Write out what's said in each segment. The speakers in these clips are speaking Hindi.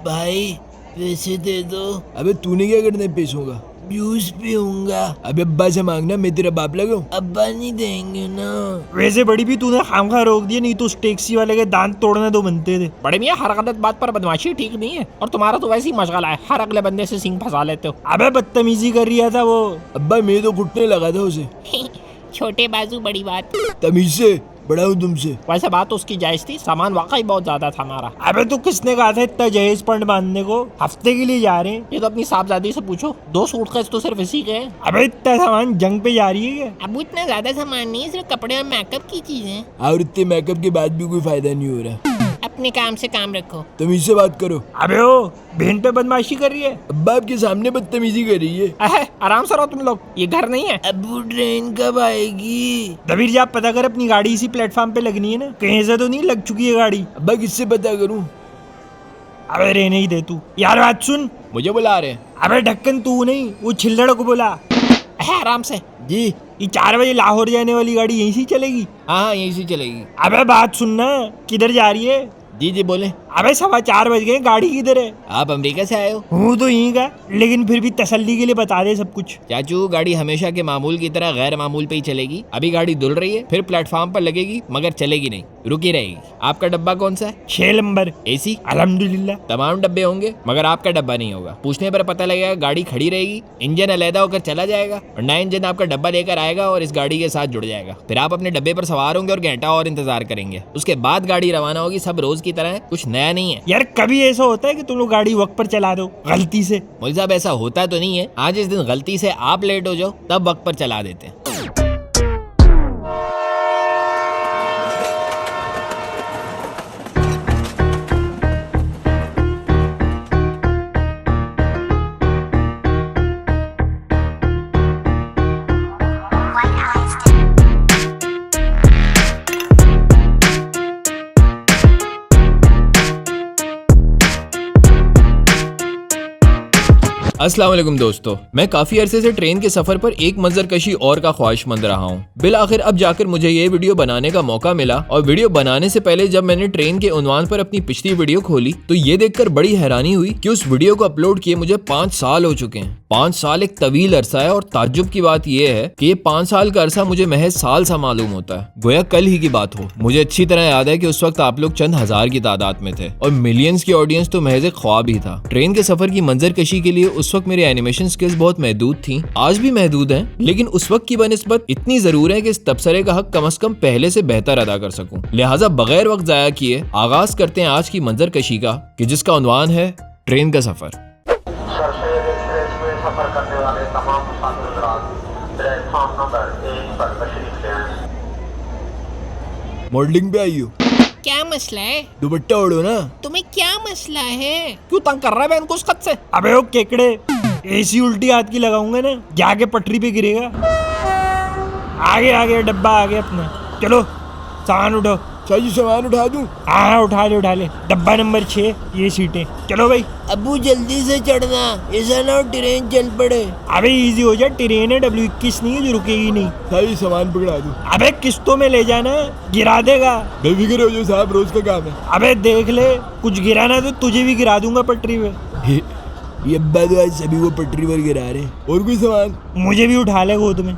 भाई पैसे दे दो। अबे तूने क्या करना है पैसों का? जूस पीऊंगा। अबे अब्बा से मांगना, मैं तेरा बाप लगा हूं? अब्बा नहीं देंगे ना। वैसे बड़ी भी तूने खामखा रोक दिया, नहीं तो उस टैक्सी वाले के दांत तोड़ने दो बनते थे। बड़े मियाँ हर गलत बात पर बदमाशी ठीक नहीं है, और तुम्हारा तो वैसे ही मशगला है, हर अगले बंदे से सिंग फंसा लेते हो। अबे बदतमीजी कर रहा था वो। अब्बा मैं तो घुटने लगा था उसे। छोटे बाजू बड़ी बात। तमीज से बड़ा हूँ तुमसे। वैसे बात तो उसकी जायज थी, सामान वाकई बहुत ज्यादा था हमारा। अबे तू किसने कहा था इतना जहेज फंड बांधने को? हफ्ते के लिए जा रहे हैं। ये तो अपनी साहबजादी से पूछो, 2 सूटकेस तो सिर्फ इसी के हैं। अबे इतना सामान जंग पे जा रही है क्या? अब इतना ज्यादा सामान नहीं, सिर्फ कपड़े और मेकअप की चीजें। और इतने मेकअप के बाद भी कोई फायदा नहीं हो रहा। अपने काम से काम रखो। तमीज से बात करो। अबे ओ बहन पे बदमाशी कर रही है। अब्बा आपके सामने बदतमीजी कर रही है। अहे आराम से रहो तुम लोग, ये घर नहीं है। अब्बू ट्रेन कब आएगी? दबीर जी आप पता कर, अपनी गाड़ी इसी प्लेटफॉर्म पे लगनी है ना, कहीं से तो नहीं लग चुकी है गाड़ी? अब्बा किससे पता करूं? अबे रहने ही दे तू। यार बात सुन। मुझे बुला रहे हैं। अबे ढक्कन तू नहीं, वो छिल्लड़ को बुला। अहे आराम से। जी ये 4 बजे लाहौर जाने वाली गाड़ी यहीं से चलेगी? हाँ यहीं से चलेगी। अबे बात सुनना, किधर जा रही है? जी बोले। अबे 4:15 बज गए, गाड़ी किधर है? आप अमेरिका से आए हो? हूँ तो यहीं का, लेकिन फिर भी तसल्ली के लिए बता दे सब कुछ। चाचू गाड़ी हमेशा के मामूल की तरह गैर मामूल पे ही चलेगी। अभी गाड़ी धुल रही है, फिर प्लेटफॉर्म पर लगेगी, मगर चलेगी नहीं, रुकी रहेगी। आपका डब्बा कौन सा है? 6 नंबर एसी? अल्हम्दुलिल्लाह। तमाम डब्बे होंगे, मगर आपका डब्बा नहीं होगा। पूछने पर पता लगेगा गाड़ी खड़ी रहेगी, इंजन अलहदा होकर चला जाएगा और नया इंजन आपका डब्बा लेकर आएगा और इस गाड़ी के साथ जुड़ जाएगा। फिर आप अपने डब्बे पर सवार होंगे और घंटा और इंतजार करेंगे। उसके बाद गाड़ी रवाना होगी। सब रोज की तरह है, कुछ नया नहीं है। यार कभी ऐसा होता है कि तुम लोग गाड़ी वक्त पर चला दो गलती से? मौलवी साहब ऐसा होता तो नहीं है, आज इस दिन गलती से आप लेट हो जाओ तब वक्त पर चला देते हैं। अस्सलाम वालेकुम दोस्तों, मैं काफी अरसे से ट्रेन के सफर पर एक मंजरकशी और का ख्वाहिशमंद रहा हूँ। बिल आखिर अब जाकर मुझे ये वीडियो बनाने का मौका मिला, और वीडियो बनाने से पहले जब मैंने ट्रेन के उन्वान पर अपनी पिछली वीडियो खोली तो ये देखकर बड़ी हैरानी हुई कि उस वीडियो को अपलोड किए मुझे 5 साल हो चुके हैं। 5 साल एक तवील अरसा है, और ताज्जुब की बात यह है कि ये 5 साल का अरसा मुझे महज साल सा मालूम होता है, गोया कल ही की बात हो। मुझे अच्छी तरह याद है कि उस वक्त आप लोग चंद हजार की तादाद में थे और मिलियंस की ऑडियंस तो महज एक ख्वाब ही था। ट्रेन के सफर की मंजरकशी के लिए उस वक्त मेरी एनिमेशन स्किल्स बहुत महदूद थी, आज भी महदूद हैं, लेकिन उस वक्त की बनिस्बत इतनी जरूर है कि इस तबसरे का हक कम से कम पहले से बेहतर अदा कर सकूं। लिहाजा बगैर वक्त जाया किए आगाज करते हैं आज की मंजरकशी का, कि जिसका उन्वान है ट्रेन का सफर। सफर करने वाले तमाम मुसाफिर हज़रात प्लेटफॉर्म नंबर 1 पर तशरीफ ले आए। मॉडलिंग पे आई हो? क्या मसला है? दुपट्टा ओढ़ो ना। तुम्हें क्या मसला है? क्यों तंग कर रहा है बहन को उस खत से? अबे ओ केकड़े, एसी उल्टी हाथ की लगाऊंगा ना, जाके पटरी पे गिरेगा। आगे आगे डब्बा आगे अपना, चलो सामान उठो। चाची सामान उठा दूं? हाँ उठा ले। डब्बा नंबर 6, ये सीटें। चलो भाई। अब्बू जल्दी से चढ़ना, ऐसा ना हो ट्रेन चल पड़े। अबे इजी हो जाए, ट्रेन है W21 नहीं है जो रुकेगी नहीं। चाची सामान पकड़ा दूं? अबे किस्तों में ले जाना, गिरा देगा। बेफिक्र हो जाओ साहब, रोज का काम है। अबे देख ले, कुछ गिरा ना तो तुझे भी गिरा दूंगा पटरी पे। ये अब्बा तो आज सभी को पटरी पर गिरा रहे। और कोई सामान? मुझे भी उठा ले गोद में।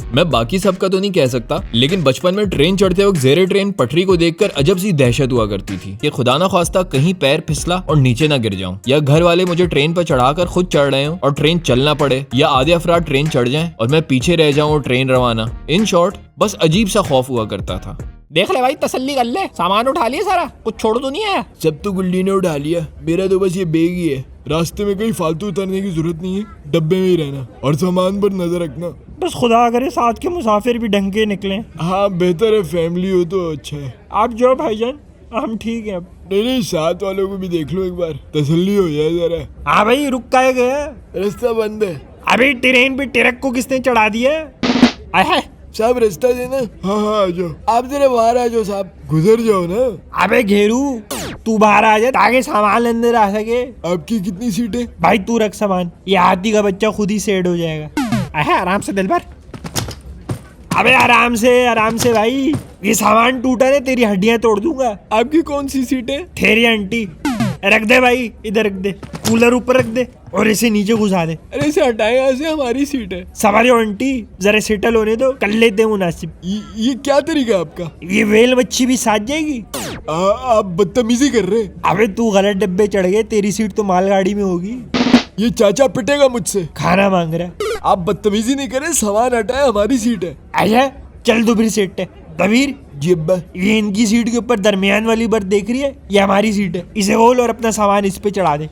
मैं बाकी सबका तो नहीं कह सकता, लेकिन बचपन में ट्रेन चढ़ते वक्त ज़ेरे ट्रेन पटरी को देखकर अजब सी दहशत हुआ करती थी कि खुदा ना ख्वास्ता कहीं पैर फिसला और नीचे ना गिर जाऊं, या घर वाले मुझे ट्रेन पर चढ़ाकर खुद चढ़ रहे हो और ट्रेन चलना पड़े, या आधे अफराद ट्रेन चढ़ जाएं और मैं पीछे रह जाऊं और ट्रेन रवाना। इन शॉर्ट बस अजीब सा खौफ हुआ करता था। देख ले भाई, तसल्ली कर ले, सामान उठा लिया सारा, कुछ छोड़ तो नहीं आया? सब तो गुल्ली ने उठा लिया, मेरा तो बस ये बैग ही है। रास्ते में कहीं फालतू उतरने की जरूरत नहीं है, डब्बे में ही रहना और सामान पर नजर रखना। बस खुदा करे साथ के मुसाफिर भी ढंग के निकलें। हाँ बेहतर है, फैमिली हो तो अच्छा है। आप जो भाईजान, हम ठीक है अब। नहीं साथ वालों को भी देख लो एक बार, तसल्ली हो जाए जरा। हाँ भाई रुक का गया, रास्ता बंद है। अभी ट्रेन पे ट्रक को किसने चढ़ा दिया? साहब रास्ता देना। हाँ आ जाओ, आप जरा बाहर आ जाओ साहब, गुजर जाओ ना। अबे घेरू, तू बाहर आ जा ताकि सामान अंदर आ सके। आपकी कितनी सीटें? भाई तू रख सामान, ये हाथी का बच्चा खुद ही सेट हो जाएगा। आराम से दिलबर। अबे आराम से भाई, ये सामान टूटा है तेरी हड्डियां तोड़ दूंगा। आपकी कौन सी सीटें? तेरी आंटी रख दे भाई, इधर रख दे, कूलर ऊपर रख दे और इसे नीचे घुसा दे। अरे इसे हटाए यहाँ से, हमारी सीट है। सवारी आंटी जरा सेटल होने दो, कर लेते हैं मुनासिब। ये क्या तरीका है आपका? ये वेल मच्छी भी साथ जाएगी। आप बदतमीजी कर रहे हैं। अबे तू गलत डब्बे चढ़ गए, तेरी सीट तो मालगाड़ी में होगी। ये चाचा पिटेगा मुझसे। खाना मांग रहा है। आप बदतमीजी नहीं करें, सामान हटाए, हमारी सीट है। अच्छा चल तू फिर सेट है। दबीर जी अब्बा। ये इनकी सीट के ऊपर दरमियान वाली बर्थ देख रही है, ये हमारी सीट है। इसे खोल और अपना सामान इस पे चढ़ा दे।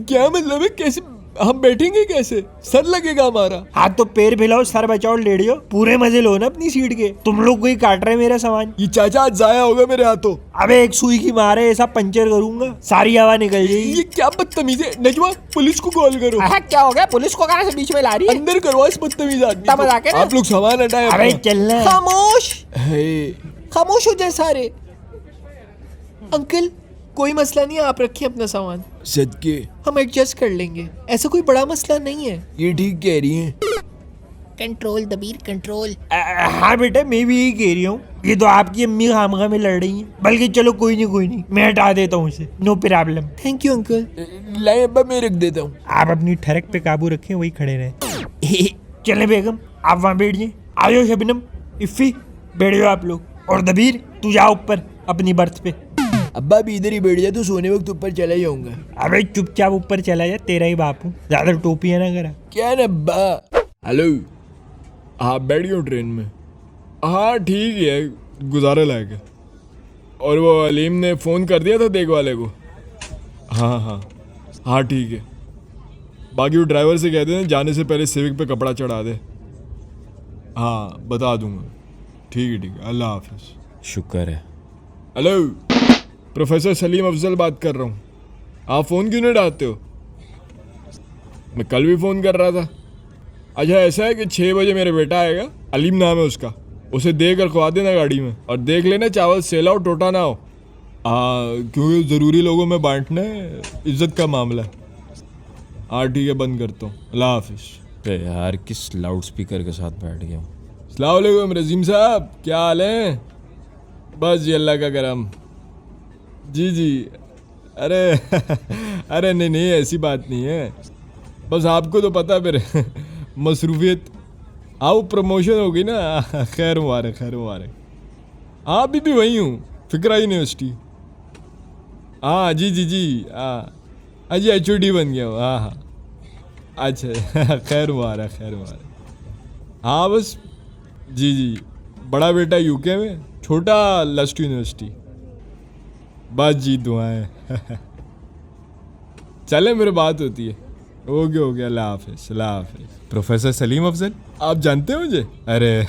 क्या मतलब है? कैसे हम बैठेंगे? कैसे? सर लगेगा हमारा। हाथ तो पैर फैलाओ, सर बचाओ, लेडियो, पूरे मजे लो ना अपनी सीट के। तुम लोग कोई काट रहे मेरा सामान। ये चाचा आज जाया होगा मेरे हाथों। अबे एक सुई की मार है, ऐसा पंचर करूंगा सारी हवा निकल जाएगी। ये क्या बदतमीजी है? नजवा पुलिस को कॉल करो। क्या हो गया? पुलिस को कहाँ से बीच में ला रही है? अंदर करवाओ इस बदतमीज आदमी तब मजाक है को। ना? आप लोग सामान हटाए। अबे चलना है। खामोश हे। खामोश हो जाए सारे। अंकल कोई मसला नहीं है, आप रखिए अपना सामान, सदके हम एडजस्ट कर लेंगे, ऐसा कोई बड़ा मसला नहीं है। ये ठीक कह रही हैं। कंट्रोल दबीर कंट्रोल। हाँ बेटा मैं भी यही कह रही हूँ। ये तो आपकी अम्मी खामखा में लड़ रही हैं। बल्कि चलो कोई नहीं, मैं हटा देता हूँ इसे, no problem. Thank you uncle. लाए अब्बा, मैं रख देता हूँ। आप अपनी ठरक पे काबू रखें, वही खड़े रहे। चले बेगम आप वहाँ बैठ जाइए। आयो शबनम, इफ़ी बैठ जाओ आप लोग। और दबीर तू जा ऊपर अपनी बर्थ पे। अब्बा भी इधर ही बैठ जाए, तो सोने वक्त ऊपर चला जाऊंगा। अबे चुपचाप ऊपर चला जा, तेरा ही बाप हूँ, ज्यादा टोपियां ना करा। क्या है ना अब्बा? हेलो, हाँ बैठ गया हूँ ट्रेन में। हाँ ठीक है, गुजारा लायक है। और वो अलीम ने फ़ोन कर दिया था देख वाले को। हाँ ठीक है। बाकी वो ड्राइवर से कह देना जाने से पहले सिविक पे कपड़ा चढ़ा दे। हाँ बता दूंगा। ठीक है, अल्लाह हाफिज़। शुक्र है। हेलो, प्रोफेसर सलीम अफजल बात कर रहा हूँ। आप फ़ोन क्यों नहीं डालते हो? मैं कल भी फ़ोन कर रहा था। अच्छा ऐसा है कि 6 बजे मेरा बेटा आएगा, अलीम नाम है उसका, उसे दे कर खुआ देना गाड़ी में, और देख लेना चावल सेला हो टोटा ना हो। क्योंकि ज़रूरी लोगों में बांटना है, इज्जत का मामला है। हाँ ठीक है, बंद करता हूँ, अल्लाह हाफिज़। यार किस लाउड स्पीकर के साथ बैठ गया हूँ। अस्सलाम वालेकुम रजीम साहब, क्या हाल है? बस जी अल्लाह का करम। जी अरे नहीं ऐसी बात नहीं है, बस आपको तो पता फिर मसरूफियत। हाँ वो प्रमोशन होगी ना, खैर मुबारक। हाँ अभी भी वही हूँ, फिक्रा यूनिवर्सिटी। हाँ जी हाँ जी HOD बन गया हूँ। हाँ अच्छा खैर मुबारक। हाँ बस जी बड़ा बेटा UK में, छोटा लस्ट यूनिवर्सिटी। बस जी दुआएं चले मेरे बात होती है। ओके अल्लाह हाफिज़। प्रोफेसर सलीम अफजल, आप जानते हो मुझे? अरे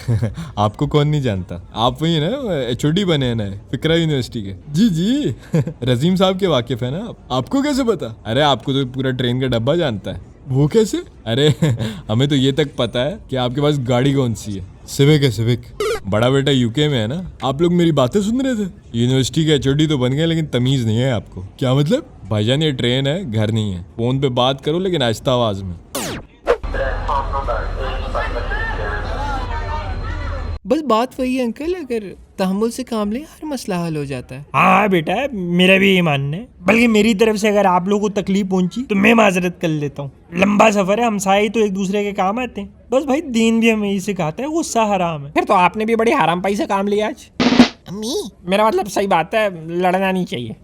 आपको कौन नहीं जानता। आप वही ना HOD बने हैं ना फिक्रा यूनिवर्सिटी के? जी रजीम साहब के वाकिफ है ना आप? आपको कैसे पता? अरे आपको तो पूरा ट्रेन का डब्बा जानता है। वो कैसे? अरे हमें तो ये तक पता है कि आपके पास गाड़ी कौन सी है। सिविक है, सिविक। बड़ा बेटा UK में है ना। आप लोग मेरी बातें सुन रहे थे? यूनिवर्सिटी के HOD तो बन गए, लेकिन तमीज़ नहीं है आपको। क्या मतलब? भाईजान ये ट्रेन है, घर नहीं है। फ़ोन पे बात करो लेकिन आहिस्ता आवाज़ में। प्लेटफॉर्म नंबर 1 पर तशरीफ ले आए। बस बात वही है अंकल, अगर तहम्मुल से काम लें हर मसला हल हो जाता है। हाँ बेटा मेरा भी ये मानना है। बल्कि मेरी तरफ से अगर आप लोगों को तकलीफ पहुंची तो मैं माजरत कर लेता हूँ। लंबा सफर है, हमसाए तो एक दूसरे के काम आते हैं। बस भाई दीन भी हमें यही सिखाता है, गुस्सा हराम है। फिर तो आपने भी बड़ी हराम पाई से काम लिया आज। अम्मी मेरा मतलब सही बात है, लड़ना नहीं चाहिए।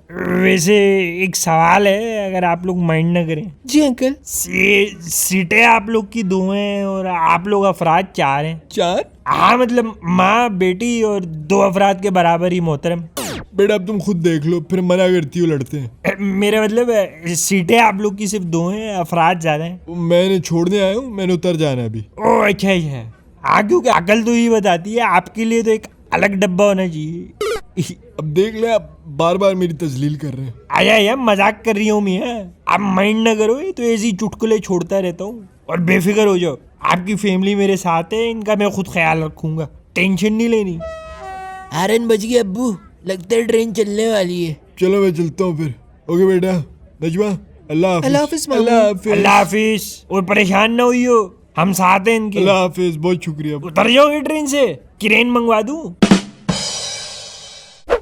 वैसे एक सवाल है, अगर आप लोग माइंड ना करें। जी अंकल। सीटें आप लोग की 2 हैं और आप लोग अफराद 4 हैं। 4? हाँ मतलब माँ बेटी और 2 अफराद के बराबर ही मोहतरम। बेटा अब तुम खुद देख लो, फिर मना करती हो लड़ते हैं। मेरा मतलब सीटें आप लोग की सिर्फ 2 हैं, अफराद ज्यादा हैं। मैंने छोड़ने आया हूँ, मैंने उतर जाना अभी। ओह अच्छा ही है। हाँ क्योंकि अकल तो ही बताती है, आपके लिए तो एक अलग डब्बा होना चाहिए। अब देख ले, आप बार बार मेरी तजलील कर रहे हैं। आया मजाक कर रही हूँ मियाँ, आप माइंड ना करो, ये तो ऐसी चुटकुले छोड़ता रहता हूँ। और बेफिक्र हो जाओ, आपकी फैमिली मेरे साथ है, इनका मैं खुद ख्याल रखूंगा, टेंशन नहीं लेनी। हारन बज गए अब्बू, लगता है ट्रेन चलने वाली है। चलो मैं चलता हूँ फिर। ओके बेटा, नजमा अल्लाह हाफिज़। अल्लाह हाफिज। और परेशान ना हुई हो, हम साथ हैं इनके। अल्लाह हाफिज़, बहुत शुक्रिया। उतर जाओगे ट्रेन से, क्रेन मंगवा दूं?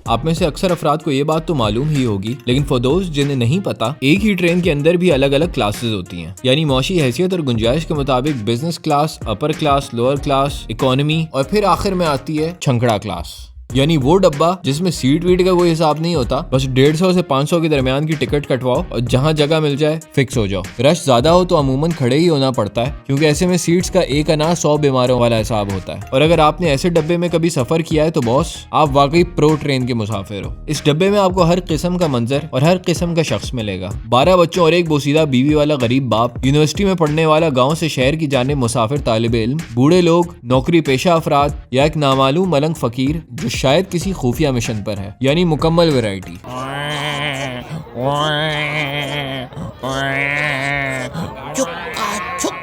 आप में से अक्सर अफराद को ये बात तो मालूम ही होगी, लेकिन फॉर दोस्त जिन्हें नहीं पता, एक ही ट्रेन के अंदर भी अलग अलग क्लासेस होती हैं। यानी मौशी हैसियत और गुंजाइश के मुताबिक business class, upper class, lower class, economy और फिर आखिर में आती है छंकड़ा क्लास। यानी वो डब्बा जिसमें सीट वीट का कोई हिसाब नहीं होता, बस 150 से 500 के दरमियान की टिकट कटवाओ और जहां जगह मिल जाए फिक्स हो जाओ। रश ज्यादा हो तो अमूमन खड़े ही होना पड़ता है, क्योंकि ऐसे में सीट्स का एक अना 100 बीमारों वाला हिसाब होता है। और अगर आपने ऐसे डब्बे में कभी सफर किया है तो बॉस, आप वाकई प्रो ट्रेन के मुसाफिर हो। इस डब्बे में आपको हर किस्म का मंजर और हर किस्म का शख्स मिलेगा। 12 बच्चों और एक बोसीदा बीवी वाला गरीब बाप, यूनिवर्सिटी में पढ़ने वाला गाँव से शहर की जाने मुसाफिर तालिब इल्म, बूढ़े लोग, नौकरी पेशा अफराद या एक नामालूम मलंग फकीर जो शायद किसी खुफिया मिशन पर है। यानी मुकम्मल वैरायटी। छुक्का छुक,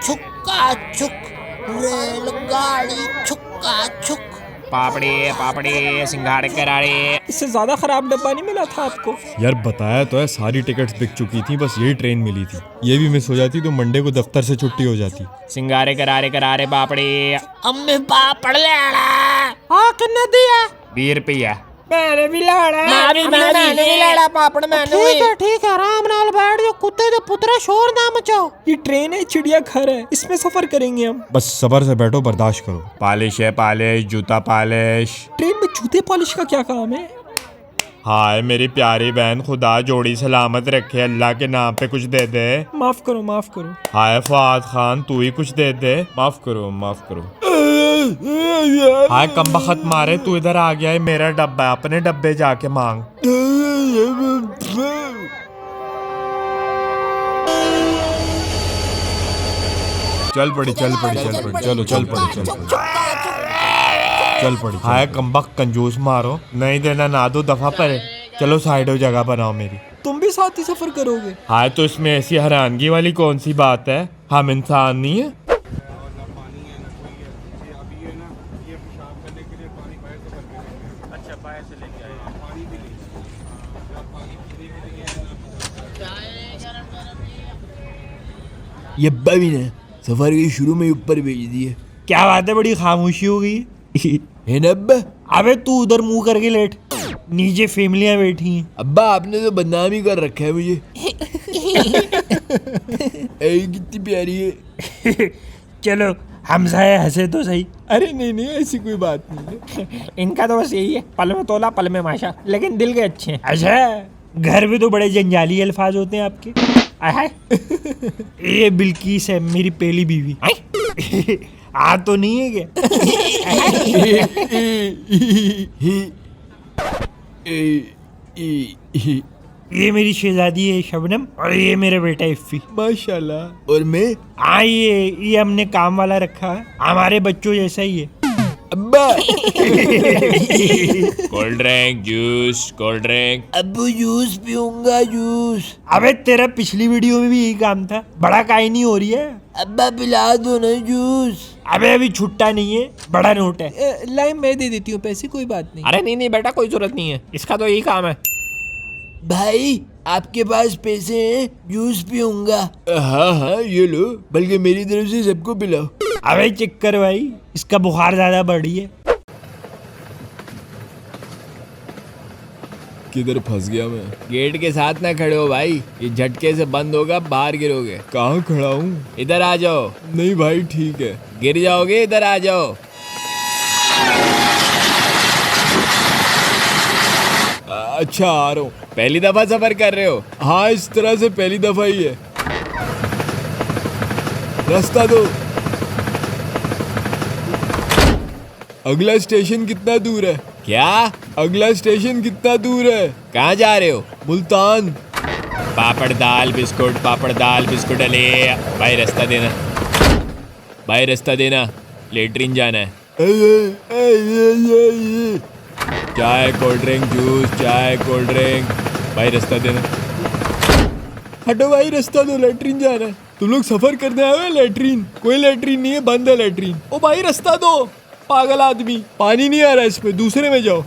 छुक्का छुक, रेलगाड़ी छुक्का छुक। पापड़ी सिंघाड़े कराड़े। इससे ज्यादा खराब डब्बा नहीं मिला था आपको? यार बताया तो है, सारी टिकट्स बिक चुकी थी, बस यही ट्रेन मिली थी। ये भी मिस हो जाती तो मंडे को दफ्तर से छुट्टी हो जाती। सिंघाड़े करारे करारे पापड़ी। अम्मी पापड़ लेना। हाँ किन्ने दिया? 20 रुपया। मैंने भी लड़ा। मैंने भी लड़ा पापड़ मैंने। ठीक है, आराम नाल बैठ जाओ, कुत्ते तो पुत्रा शोर ना मचाओ। ये ट्रेन है, चिड़िया घर है, इसमें सफर करेंगे हम। बस सबर से बैठो, बर्दाश्त करो। पॉलिश है, पॉलिश, जूता पॉलिश। ट्रेन में जूते पॉलिश का क्या काम है? हाय मेरी प्यारी बहन, खुदा जोड़ी सलामत रखे, अल्लाह के नाम पे कुछ दे दे। माफ करो, माफ करो। हाय फवाद खान, तू ही कुछ दे दे। माफ करो, माफ करो। हाय कमबख्त मारे, तू इधर आ गया है, मेरा डब्बा है, अपने डब्बे जाके मांग। चल पड़ी, चल पड़ी, चल पड़ी, चलो चल पड़ी, चल पड़ी, चल पड़ी। हाय कमबख्त कंजूस मारो, नहीं देना ना दो, दफा परे। चलो साइड हो, जगह बनाओ मेरी। तुम भी साथ ही सफर करोगे? हाय तो इसमें ऐसी हैरानगी वाली कौन सी बात है? हम इंसान नहीं है? ये अब्बा भी ने सफर के शुरू में ऊपर भेज दिए। क्या बात है, बड़ी खामोशी हो गई है ना अब्बा? अबे तू उधर मुंह करके लेट, नीचे फैमिलियां बैठी हैं। अब्बा आपने तो बदनाम ही कर रखा है मुझे। कितनी प्यारी है। चलो हमसाया हंसे तो सही। अरे नहीं नहीं, ऐसी कोई बात नहीं है। इनका तो बस यही है, पल में तोला पल में माशा, लेकिन दिल के अच्छे हैं। अच्छा, घर में तो बड़े जंजाली अल्फाज होते हैं आपके। आय ये बिल्किस है, मेरी पहली बीवी। आ तो नहीं है क्या? ये मेरी शहजादी है शबनम, और ये मेरा बेटा इफ्फी। माशाल्लाह। और मैं? हाँ, ये हमने काम वाला रखा है, हमारे बच्चों जैसा ही है। अब्बा। Cold drink, juice, cold drink. अब्बू जूस पीऊंगा, जूस। अबे तेरा पिछली वीडियो में भी यही काम था, बड़ा काहे नहीं हो रही है? अब्बा पिला दो ना जूस। अबे अभी छुट्टा नहीं है, बड़ा नोट है। लाइन मैं दे देती हूँ पैसे, कोई बात नहीं। अरे नहीं नहीं बेटा, कोई जरूरत नहीं है, इसका तो यही काम है। भाई आपके पास पैसे हैं? जूस पीऊंगा। हाँ हाँ ये लो, बल्कि मेरी तरफ से सबको पिलाओ। अबे चिक्कर भाई, इसका बुखार ज्यादा बढ़ी है। किधर फंस गया मैं? गेट के साथ ना खड़े हो भाई, ये झटके से बंद होगा, बाहर गिरोगे। कहाँ खड़ा हूँ? इधर आ जाओ। नहीं भाई ठीक है। गिर जाओगे, इधर आ जाओ। अच्छा आ रहा हूँ। पहली दफा सफर कर रहे हो? हाँ इस तरह से पहली दफा ही है। रास्ता दो। अगला स्टेशन कितना दूर है? क्या? अगला स्टेशन कितना दूर है? कहाँ जा रहे हो? मुल्तान। पापड़ दाल बिस्कुट, पापड़ दाल बिस्कुट। अले भाई रास्ता देना, भाई रास्ता देना, लेटरिन जाना है। चाय कोल्ड ड्रिंक, जूस, चाय कोल्ड ड्रिंक। भाई रास्ता देना। हटो भाई, रास्ता दो, लेटरिन जाना है। तुम लोग सफर करने आए हो? लेटरिन? कोई लेटरिन नहीं है, बंद है लेटरिन। ओ भाई रास्ता दो, पागल आदमी। पानी नहीं आ रहा इसमें, दूसरे में जाओ।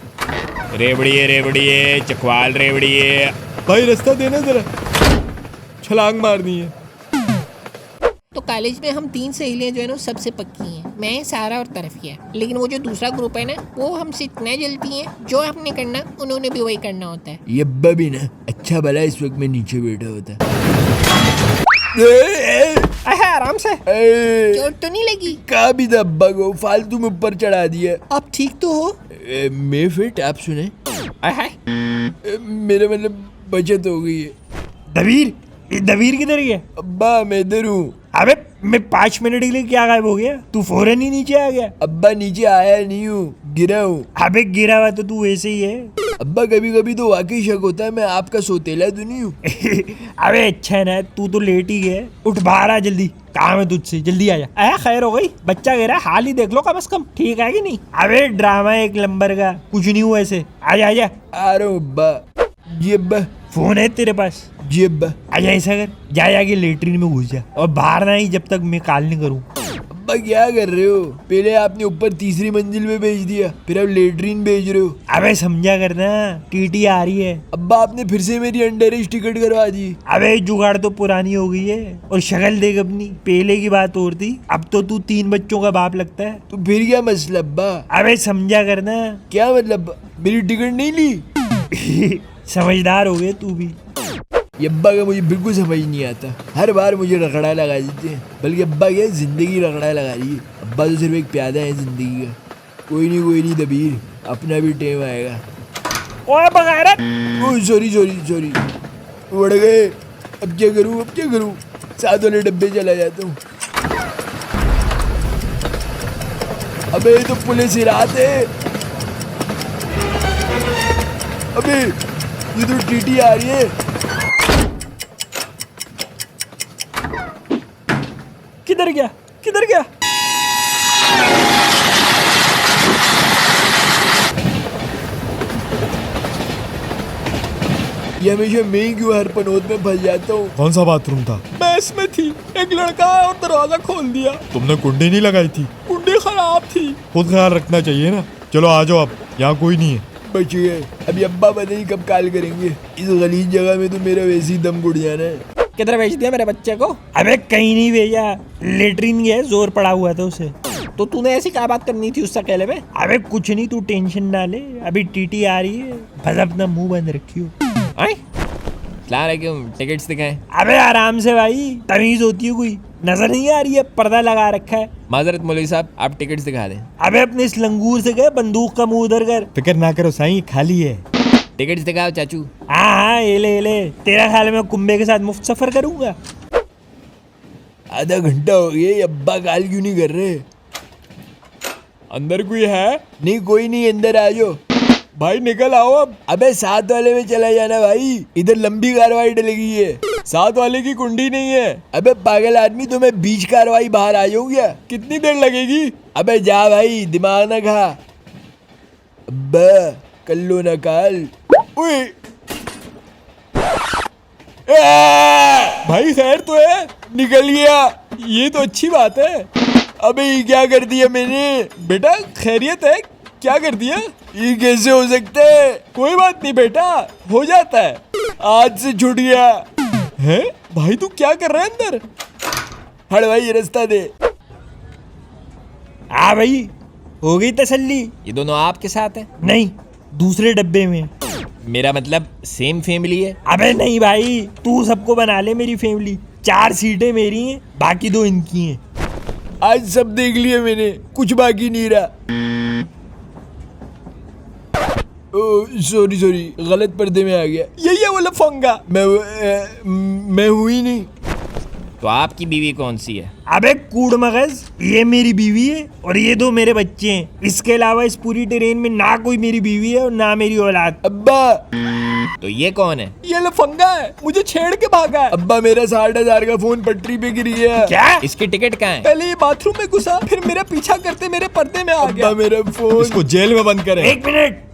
रेवड़िए रेवड़िए, चकवाल रेवड़िए। भाई रास्ता देना जरा, छलांग मारनी है। तो कॉलेज में हम 3 सहेलियां जो है ना सबसे पक्की हैं। मैं, सारा और तरफिया। लेकिन वो जो दूसरा ग्रुप है ना वो हमसे इतना जलती है, जो हमने करना उन्होंने भी वही करना होता है। ये अब्बा भी ना अच्छा भला इस वक्त मैं नीचे बैठा होता। आराम से। चोट तो नहीं लगी? कहा भी था अब्बा को, फालतू में ऊपर चढ़ा दिया। आप ठीक तो हो? मैं फिट, आप सुने? मेरा मतलब बचत हो गई है। दबीर, ये दबीर किधर गया? अब्बा मैं इधर हूँ। अबे मैं 5 मिनट के लिए क्या गायब हो गया? तू फौरन ही नीचे आ गया। अब्बा नीचे आया नहीं हूँ, गिरा हूँ। अबे गिरा हुआ तो तू वैसे ही है। अब्बा कभी कभी तो वाकई शक होता है मैं आपका सोतेला तो नहीं हूँ। अबे अच्छा है ना, तू तो लेट ही गया। उठ बाहर आ जल्दी, काम है तुझसे, जल्दी आ जा। खैर हो गई, बच्चा गिरा, हाल ही देख लो कम से कम, ठीक है कि नहीं? अबे ड्रामा एक नंबर का, कुछ नहीं हुआ ऐसे। आजा आजा। आ रहा हूँ अब्बा। जी अब्बा। फोन है तेरे पास? जी अब्बा। आजा, ऐसा कर, जा जाके लेटरिन में घुस जा और बाहर ना ही जब तक मैं कॉल नहीं करूँ। अब्बा क्या कर रहे हो? पहले आपने ऊपर तीसरी मंजिल में भेज दिया, फिर अब लेटरिन भेज रहे हो। अबे समझा करना, टीटी आ रही है। अब्बा आपने फिर से मेरी अंडर एज टिकट करवा दी। अबे जुगाड़ तो पुरानी हो गई है, और शक्ल देख अपनी, पहले की बात और थी, अब तो तू 3 बच्चों का बाप लगता है। तो फिर क्या मसला अब्बा? अबे समझा करना। क्या मतलब, मेरी टिकट नहीं ली? समझदार हो गए तू भी। ये अब्बा का मुझे बिल्कुल समझ नहीं आता, हर बार मुझे रगड़ा लगा देते हैं। बल्कि अब्बा क्या जिंदगी रगड़ा लगा रही है। अब्बा तो सिर्फ एक प्यादा है जिंदगी का। कोई नहीं दबीर, अपना भी टाइम आएगा। ओए बगैरत! ओह सॉरी उड़ गए। अब क्या करूँ? साथ वाले डब्बे चला जाता हूँ। अबे ये तो पुलिस रात है। अबे ये तो टीटी आ रही है। किधर गया? ये हमेशा मैं ही क्यों हर पनौत में फंस जाता हूँ? कौन सा बाथरूम था? मैं इसमें थी, एक लड़का आया और दरवाजा खोल दिया। तुमने कुंडी नहीं लगाई थी? कुंडी खराब थी। खुद ख्याल रखना चाहिए ना। चलो आ जाओ, अब यहाँ कोई नहीं है। बच गए। अभी अब्बा पता नहीं कब कॉल करेंगे। इस गलीज जगह में तो मेरा वैसे ही दम घुट जाना है। किधर भेज दिया मेरे बच्चे को? अबे कहीं नहीं भेजा, लेटरिन गया, जोर पड़ा हुआ था उसे। तो तूने ऐसी क्या बात करनी थी उससे अकेले में? अबे कुछ नहीं, तू टेंशन ना ले, अभी टीटी आ रही है, बस अपना मुंह बंद रखियो। ला रहे क्यों? टिकट्स दिखाएं। अबे आराम से भाई, तमीज होती है कोई? नजर नहीं आ रही है, पर्दा लगा रखा है। माजरत मौलवी साहब, आप टिकट्स दिखा दें। अबे अपने इस लंगूर से गए, बंदूक का मुंह उधर कर। फिक्र ना करो साईं, खाली है। टिकट्स दिखाओ चाचू। हाँ, ये ले। तेरा ख्याल में कुंबे के साथ मुफ्त सफर करूंगा? आधा घंटा हो गया, अब्बा कॉल क्यों नहीं कर रहे? अंदर कोई है? नहीं कोई नहीं, अंदर आ जाओ। भाई निकल आओ अब। अबे साथ वाले में चला जाना भाई, इधर लंबी कार्रवाई डलेगी है। साथ वाले की कुंडी नहीं है। अबे पागल आदमी, तो मैं बीच कार्रवाई बाहर आ जाऊँ क्या? कितनी देर लगेगी? अबे जा भाई, दिमाग ना खा। अब्बा कल्लो ना काल। ओए भाई खैर तो है? निकल गया। ये तो अच्छी बात है। अबे ये क्या कर दिया मैंने? बेटा खैरियत है? क्या कर दिया? ये कैसे हो सकता है? कोई बात नहीं बेटा, हो जाता है। आज से छूट गया है? भाई तू क्या कर रहा है अंदर? हट भाई, ये रास्ता दे। हाँ भाई, हो गई तसल्ली? ये दोनों आपके साथ हैं? नहीं, दूसरे डब्बे में। मेरा मतलब सेम फैमिली है? अबे नहीं भाई, तू सबको बना ले मेरी फैमिली। 4 सीटें मेरी हैं, बाकी 2 इनकी हैं। आज सब देख लिया मैंने, कुछ बाकी नहीं रहा। सॉरी गलत पर्दे में आ गया। यही है वो लफंगा। मैं हुई नहीं। तो आपकी बीवी कौन सी है? अबे कूड़ मगज, ये मेरी बीवी है और ये 2 मेरे बच्चे हैं। इसके अलावा इस पूरी ट्रेन में ना कोई मेरी बीवी है और ना मेरी औलाद। अब्बा तो ये कौन है? ये लफंगा है, मुझे छेड़ के भागा है। अब्बा मेरा 60,000 का फोन पटरी पे गिर गया। क्या? इसकी टिकट कहाँ है? पहले ये बाथरूम में घुसा, फिर मेरा पीछा करते मेरे पर्दे में आ गया। अब्बा मेरा फोन। इसको जेल में बंद करें। 1 मिनट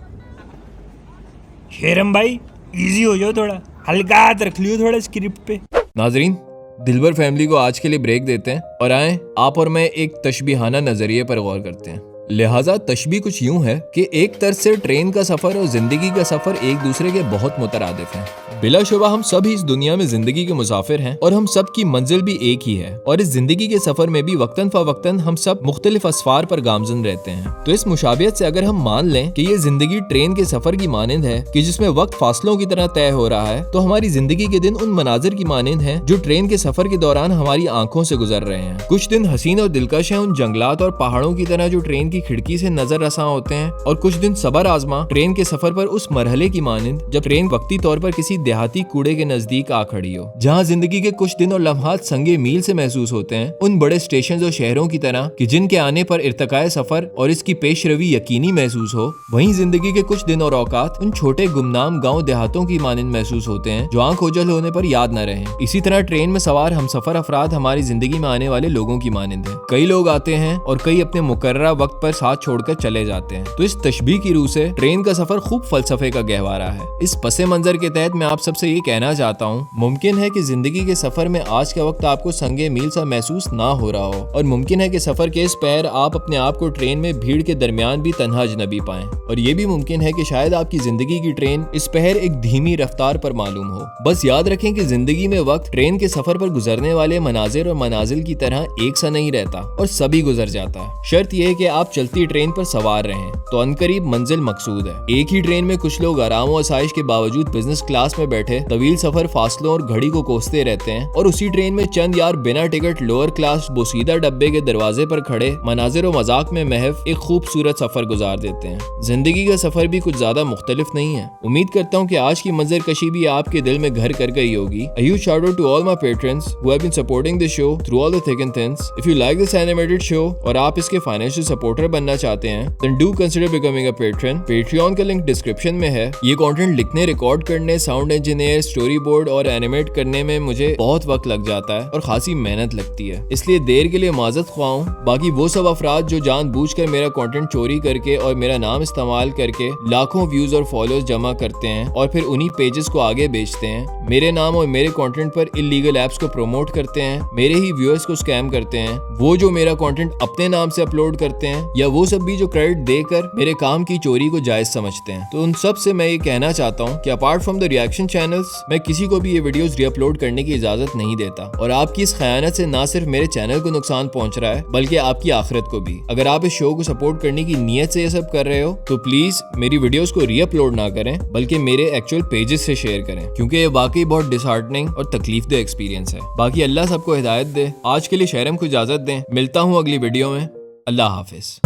शेरम भाई, इजी हो जाओ थोड़ा, हल्का हाथ रख लियो थोड़ा स्क्रिप्ट पे। नाजरीन, दिलबर फैमिली को आज के लिए ब्रेक देते हैं और आए आप और मैं एक तशबीहाना नजरिए पर गौर करते हैं। लिहाजा तशबीह कुछ यूं है कि एक तरह से ट्रेन का सफर और जिंदगी का सफर एक दूसरे के बहुत मुतरादिफ हैं। बिलाशुबा हम सब ही इस दुनिया में जिंदगी के मुसाफिर हैं और हम सब की मंजिल भी एक ही है और इस जिंदगी के सफर में भी वक्तन फवक्तन हम सब मुख्तलिफ असफार पर गामजन रहते हैं। तो इस मुशाबियत से अगर हम मान लें कि ये जिंदगी ट्रेन के सफर की मानिंद है कि जिसमें वक्त फासलों की तरह तय हो रहा है, तो हमारी जिंदगी के दिन उन मनाजिर की मानिंद है जो ट्रेन के सफर के दौरान हमारी आंखों से गुजर रहे हैं। कुछ दिन हसीन और दिलकश है उन जंगलात और पहाड़ों की तरह जो ट्रेन की खिड़की से नजर रसा होते हैं, और कुछ दिन सबर आजमा ट्रेन के सफर पर उस मरहले की मानिंद जब ट्रेन वक्ती तौर पर किसी देहाती कूड़े के नजदीक आ खड़ी हो, जहाँ जिंदगी के कुछ दिन और लम्हात संगे मील से महसूस होते हैं उन बड़े स्टेशन और शहरों की तरह कि जिनके आने पर इर्तकाए सफर और इसकी पेशरवी यकीनी महसूस हो, वहीं जिंदगी के कुछ दिन और औकात उन छोटे गुमनाम गाँव देहातों की मानिंद महसूस होते हैं जो आंख ओझल होने पर याद न रहे। इसी तरह ट्रेन में सवार हम सफर अफराद हमारी जिंदगी में आने वाले लोगों की मानिंद है। कई लोग आते हैं और कई अपने मुकर्ररा वक्त पर साथ छोड़कर चले जाते हैं। तो इस तशबीह की रूह से ट्रेन का सफर खूब फलसफे का गहवारा है। इस पसे मंजर के तहत मैं आप सबसे ये कहना चाहता हूँ, मुमकिन है कि जिंदगी के सफर में आज का वक्त आपको संगे मील सा महसूस ना हो रहा हो, और मुमकिन है कि सफर के इस पैर आप अपने आप को ट्रेन में भीड़ के दरमियान भी तन्हा अजनबी पाएं, और ये भी मुमकिन है कि शायद आपकी जिंदगी की ट्रेन इस पहर एक धीमी रफ्तार पर मालूम हो। बस याद रखें कि जिंदगी में वक्त ट्रेन के सफर पर गुजरने वाले मनाजिर और मनाजिल की तरह एक सा नहीं रहता और सभी गुजर जाता है। शर्त यह है कि आप चलती ट्रेन पर सवार रहें तो अनकरीब मंजिल मकसूद है। एक ही ट्रेन में कुछ लोग आराम और आसाइश के बावजूद बिजनेस क्लास में बैठे तवील सफर फासलों और घड़ी को कोसते रहते हैं, और उसी ट्रेन में चंद यार बिना टिकट लोअर क्लास बोसीदा डब्बे के दरवाजे पर खड़े मनाजिर और मजाक में महव एक खूबसूरत सफर गुजार देते हैं। जिंदगी का सफर भी कुछ ज्यादा मुख्तलिफ नहीं है। उम्मीद करता हूँ कि आज की मंजर कशी भी आपके दिल में घर कर गई होगी। A huge shout out to all my patrons who have been supporting this show through all the thick and thins. If you like this animated show और आप इसके फाइनेंशियल सपोर्टर बनना चाहते हैं, then do consider becoming a patron. Patreon का लिंक डिस्क्रिप्शन में है। ये कंटेंट लिखने, रिकॉर्ड करने, साउंड इंजीनियर, स्टोरी बोर्ड और एनिमेट करने में मुझे बहुत वक्त लग जाता है और खासी मेहनत लगती है, इसलिए देर के लिए माजरत ख्वाह हूं। बाकी वो सब अफराद जो जानबूझकर मेरा कंटेंट चोरी करके और मेरा नाम इस्तेमाल करके लाखों व्यूज और फॉलोअर्स जमा करते हैं और फिर उन्हीं पेजेस को आगे बेचते हैं, मेरे नाम और मेरे कंटेंट पर इलीगल ऐप्स को प्रमोट करते हैं, मेरे ही व्यूअर्स को स्कैम करते हैं, वो जो मेरा कंटेंट अपने नाम से अपलोड करते हैं, या वो सब भी जो क्रेडिट देकर मेरे काम की चोरी को जायज समझते हैं, तो उन सब से मैं ये कहना चाहता हूँ कि apart from the reaction channels मैं किसी को भी ये वीडियोस रीअपलोड करने की इजाजत नहीं देता, और आपकी इस खयानत से ना सिर्फ मेरे चैनल को नुकसान पहुंच रहा है बल्कि आपकी आखिरत को भी। अगर आप इस शो को सपोर्ट करने की नीयत से ये सब कर रहे हो तो प्लीज मेरी वीडियोस को रीअपलोड ना करें बल्कि मेरे एक्चुअल पेजेस से शेयर करें, क्योंकि ये वाकई बहुत डिसहार्टनिंग और तकलीफदेह एक्सपीरियंस है। बाकी अल्लाह सबको हिदायत दे। आज के लिए शहरम को इजाजत दें। मिलता हूँ अगली वीडियो में। अल्लाह हाफिज।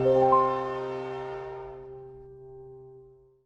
Thank you.